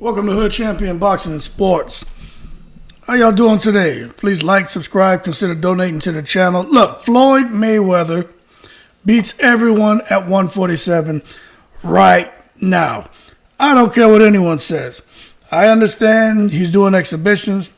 Welcome to Hood Champion Boxing and Sports. How y'all doing today? Please like, subscribe, consider donating to the channel. Look, Floyd Mayweather beats everyone at 147 right now. I don't care what anyone says. I understand he's doing exhibitions.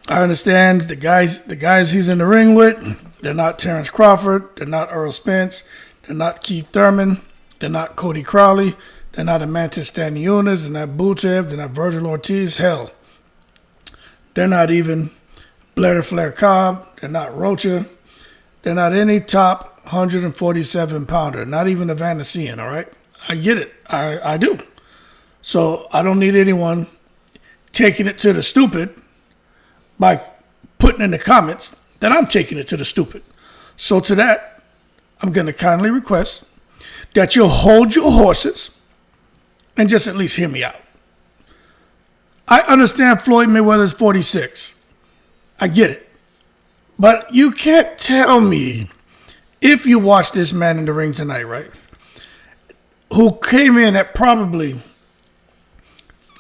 I understand the guys he's in the ring with, they're not Terrence Craawford, they're not Earl Spence, they're not Keith Thurman, they're not Cody Crowley. They're not Amantis Stanionis, they're not Butev, they're not Virgil Ortiz. Hell, they're not even Blair Flair Cobb, they're not Rocha, they're not any top 147 pounder, not even a Vanessian, all right? I get it, I do. So I don't need anyone taking it to the stupid by putting in the comments that I'm taking it to the stupid. So to that, I'm going to kindly request that you'll hold your horses and just at least hear me out. I understand Floyd Mayweather's 46. I get it. But you can't tell me, if you watch this man in the ring tonight, right, who came in at probably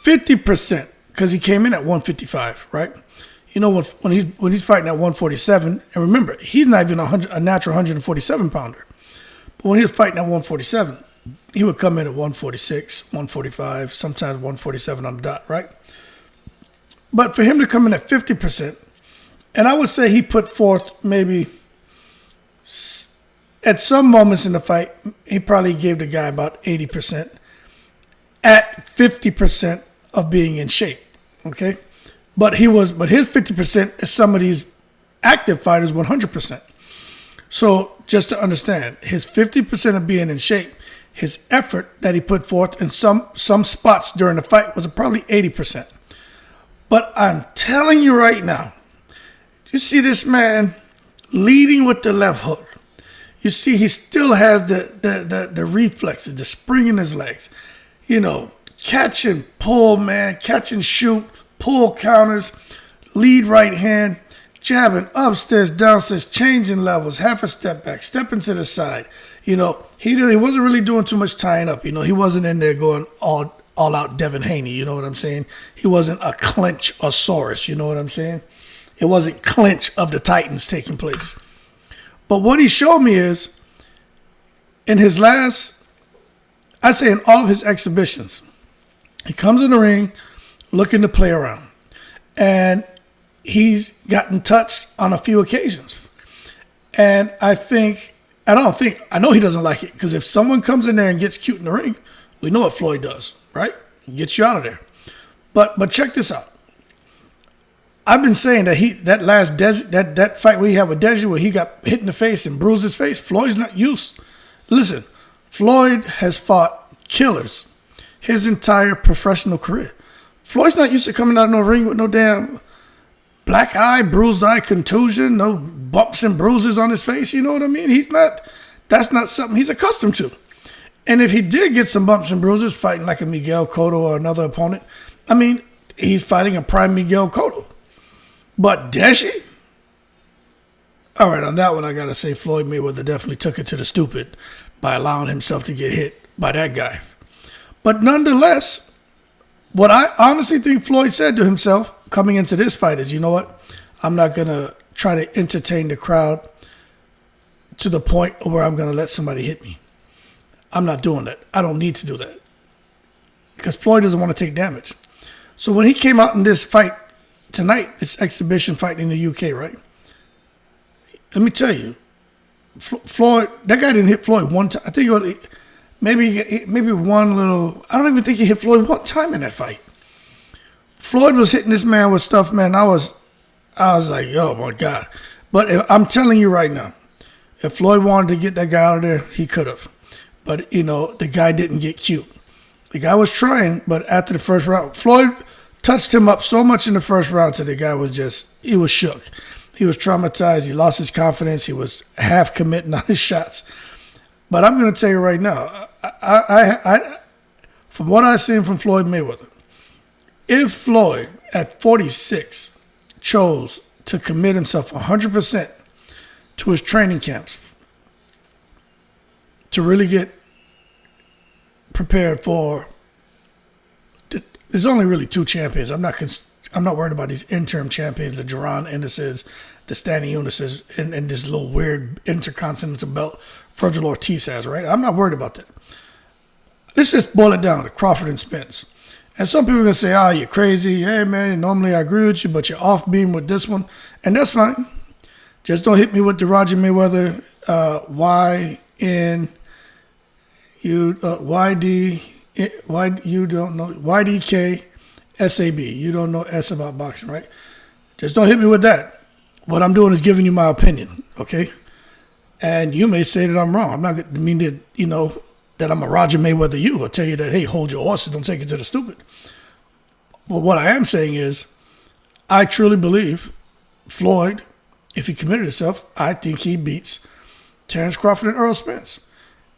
50%, because he came in at 155, right? You know, when he's fighting at 147, and remember, he's not even a natural 147 pounder. But when he was fighting at 147, he would come in at 146, 145, sometimes 147 on the dot, right? But for him to come in at 50%, and I would say he put forth maybe, at some moments in the fight, he probably gave the guy about 80% at 50% of being in shape, okay? But his 50% is some of these active fighters 100%. So just to understand, his 50% of being in shape, his effort that he put forth in some spots during the fight was probably 80%. But I'm telling you right now, you see this man leading with the left hook. You see he still has the reflexes, the spring in his legs. You know, catch and pull, man, catch and shoot, pull counters, lead right hand, jabbing upstairs, downstairs, changing levels, half a step back, stepping to the side. You know, he wasn't really doing too much tying up. You know, he wasn't in there going all out Devin Haney. You know what I'm saying? He wasn't a clinch-osaurus. You know what I'm saying? It wasn't clinch of the Titans taking place. But what he showed me is, in his last, I say in all of his exhibitions, he comes in the ring looking to play around. And he's gotten touched on a few occasions. And I know he doesn't like it, because if someone comes in there and gets cute in the ring, we know what Floyd does, right? He gets you out of there. But check this out. I've been saying that that fight where he had with Desi, where he got hit in the face and bruised his face, Floyd's not used. Listen, Floyd has fought killers his entire professional career. Floyd's not used to coming out of no ring with no damn black eye, bruised eye, contusion, no bumps and bruises on his face. You know what I mean? That's not something he's accustomed to. And if he did get some bumps and bruises fighting like a Miguel Cotto or another opponent, I mean, he's fighting a prime Miguel Cotto. But Deshi? All right, on that one, I got to say Floyd Mayweather definitely took it to the stupid by allowing himself to get hit by that guy. But nonetheless, what I honestly think Floyd said to himself coming into this fight is, you know what? I'm not going to try to entertain the crowd to the point where I'm going to let somebody hit me. I'm not doing that. I don't need to do that, because Floyd doesn't want to take damage. So when he came out in this fight tonight, this exhibition fight in the UK, right? Let me tell you, Floyd, that guy didn't hit Floyd one time. I think it was maybe one little, I don't even think he hit Floyd one time in that fight. Floyd was hitting this man with stuff, man. I was like, oh my God. But I'm telling you right now, if Floyd wanted to get that guy out of there, he could have. But, you know, the guy didn't get cute. The guy was trying, but after the first round, Floyd touched him up so much in the first round that the guy he was shook. He was traumatized. He lost his confidence. He was half committing on his shots. But I'm going to tell you right now, I from what I've seen from Floyd Mayweather, if Floyd at 46 chose to commit himself 100% to his training camps, to really get prepared for there's only really two champions. I'm not worried about these interim champions, the Duran Endises, the Stanley Eunices, and this little weird intercontinental belt Virgil Ortiz has, right? I'm not worried about that. Let's just boil it down to Craawford and Spence. And some people are going to say, you're crazy. Hey, man, normally I agree with you, but you're off beam with this one. And that's fine. Just don't hit me with the Roger Mayweather YDK SAB. You don't know S about boxing, right? Just don't hit me with that. What I'm doing is giving you my opinion, okay? And you may say that I'm wrong. I'm not going to mean that, that I'm a Roger Mayweather you. I'll tell you that, hey, hold your horses, don't take it to the stupid. But what I am saying is, I truly believe Floyd, if he committed himself, I think he beats Terrence Crawford and Errol Spence.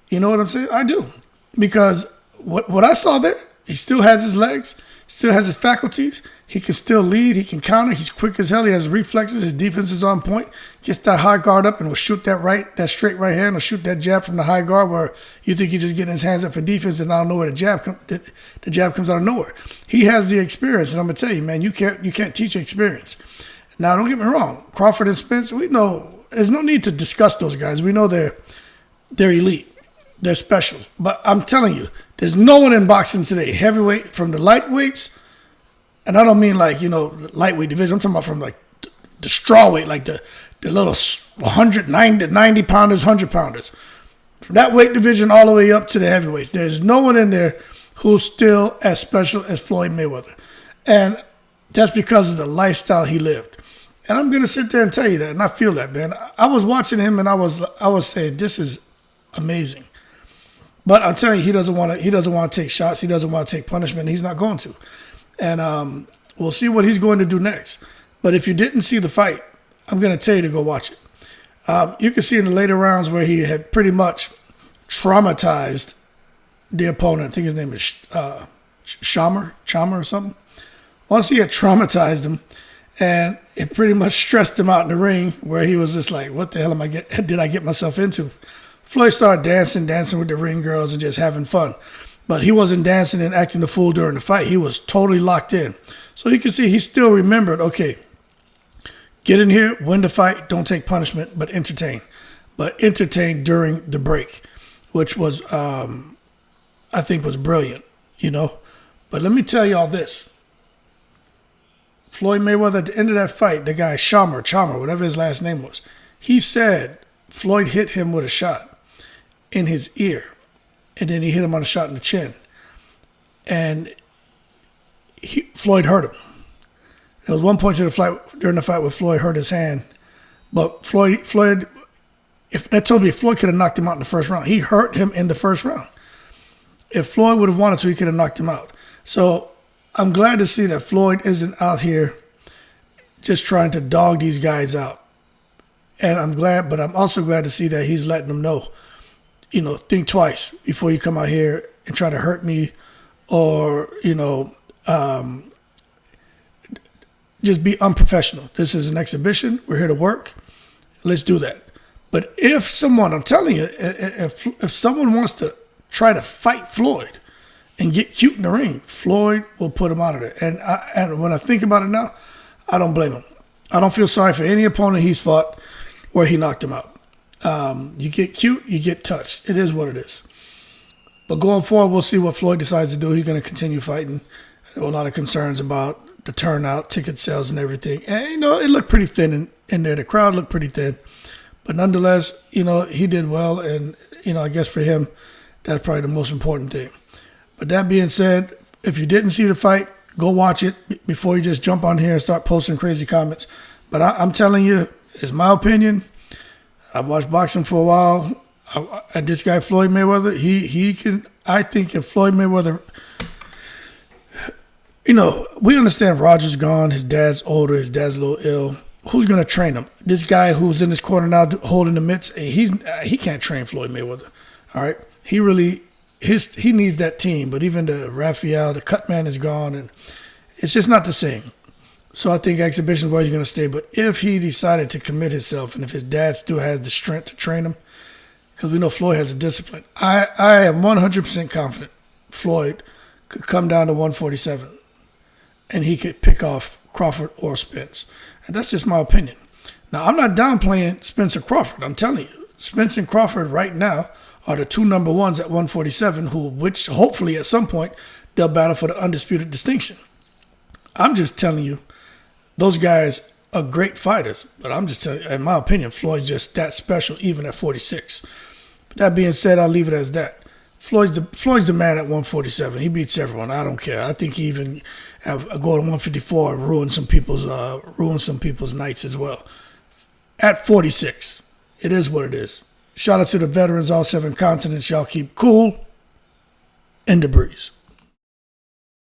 You know what I'm saying? I do. Because what I saw there, he still has his legs, still has his faculties. He can still lead. He can counter. He's quick as hell. He has reflexes. His defense is on point. Gets that high guard up and will shoot that straight right hand or shoot that jab from the high guard where you think he's just getting his hands up for defense and out of nowhere the jab comes out of nowhere. He has the experience, and I'm gonna tell you, man, you can't teach experience. Now, don't get me wrong. Crawford and Spence, we know there's no need to discuss those guys. We know they're elite. They're special. But I'm telling you, there's no one in boxing today, heavyweight, from the lightweights, and I don't mean like, lightweight division. I'm talking about from like the strawweight, like the little 90 pounders, 100 pounders. From that weight division all the way up to the heavyweights. There's no one in there who's still as special as Floyd Mayweather. And that's because of the lifestyle he lived. And I'm going to sit there and tell you that, and I feel that, man. I was watching him, and I was saying, this is amazing. But I'm telling you, he doesn't want to take shots. He doesn't want to take punishment. He's not going to. And we'll see what he's going to do next. But if you didn't see the fight, I'm going to tell you to go watch it. You can see in the later rounds where he had pretty much traumatized the opponent. I think his name is Chalmer or something. Once he had traumatized him, and it pretty much stressed him out in the ring, where he was just like, what the hell did I get myself into? Floyd started dancing with the ring girls and just having fun. But he wasn't dancing and acting the fool during the fight. He was totally locked in. So you can see he still remembered, okay, get in here, win the fight, don't take punishment, but entertain. But entertain during the break, which was, I think was brilliant, But let me tell y'all this. Floyd Mayweather, at the end of that fight, the guy Chalmer, whatever his last name was, he said Floyd hit him with a shot in his ear. And then he hit him on a shot in the chin. And Floyd hurt him. There was one point during the fight where Floyd hurt his hand. But Floyd, if that told me Floyd could have knocked him out in the first round. He hurt him in the first round. If Floyd would have wanted to, he could have knocked him out. So I'm glad to see that Floyd isn't out here just trying to dog these guys out. And but I'm also glad to see that he's letting them know, think twice before you come out here and try to hurt me or, just be unprofessional. This is an exhibition. We're here to work. Let's do that. But if someone, I'm telling you, if someone wants to try to fight Floyd and get cute in the ring, Floyd will put him out of there. And when I think about it now, I don't blame him. I don't feel sorry for any opponent he's fought where he knocked him out. You get cute, you get touched. It is what it is. But going forward, we'll see what Floyd decides to do. He's going to continue fighting. There were a lot of concerns about the turnout, ticket sales, and everything. And, it looked pretty thin in there. The crowd looked pretty thin. But nonetheless, he did well. And, I guess for him, that's probably the most important thing. But that being said, if you didn't see the fight, go watch it before you just jump on here and start posting crazy comments. But I'm telling you, it's my opinion. I've watched boxing for a while. And this guy, Floyd Mayweather, he can, I think if Floyd Mayweather, we understand Roger's gone. His dad's older. His dad's a little ill. Who's going to train him? This guy who's in his corner now holding the mitts, he can't train Floyd Mayweather. All right? He needs that team. But even the Raphael, the cut man is gone. And it's just not the same. So I think exhibition is where he's going to stay. But if he decided to commit himself and if his dad still has the strength to train him, because we know Floyd has a discipline, I am 100% confident Floyd could come down to 147. and he could pick off Craawford or Spence. And that's just my opinion. Now, I'm not downplaying Spence or Craawford. I'm telling you, Spence and Craawford right now are the two number ones at 147, which hopefully at some point they'll battle for the undisputed distinction. I'm just telling you, those guys are great fighters. But I'm just telling you, in my opinion, Floyd's just that special even at 46. But that being said, I'll leave it as that. Floyd's the man at 147. He beats everyone. I don't care. I think he even go to 154 and ruin some people's nights as well. At 46, it is what it is. Shout out to the veterans, all 7 continents. Y'all keep cool in the breeze.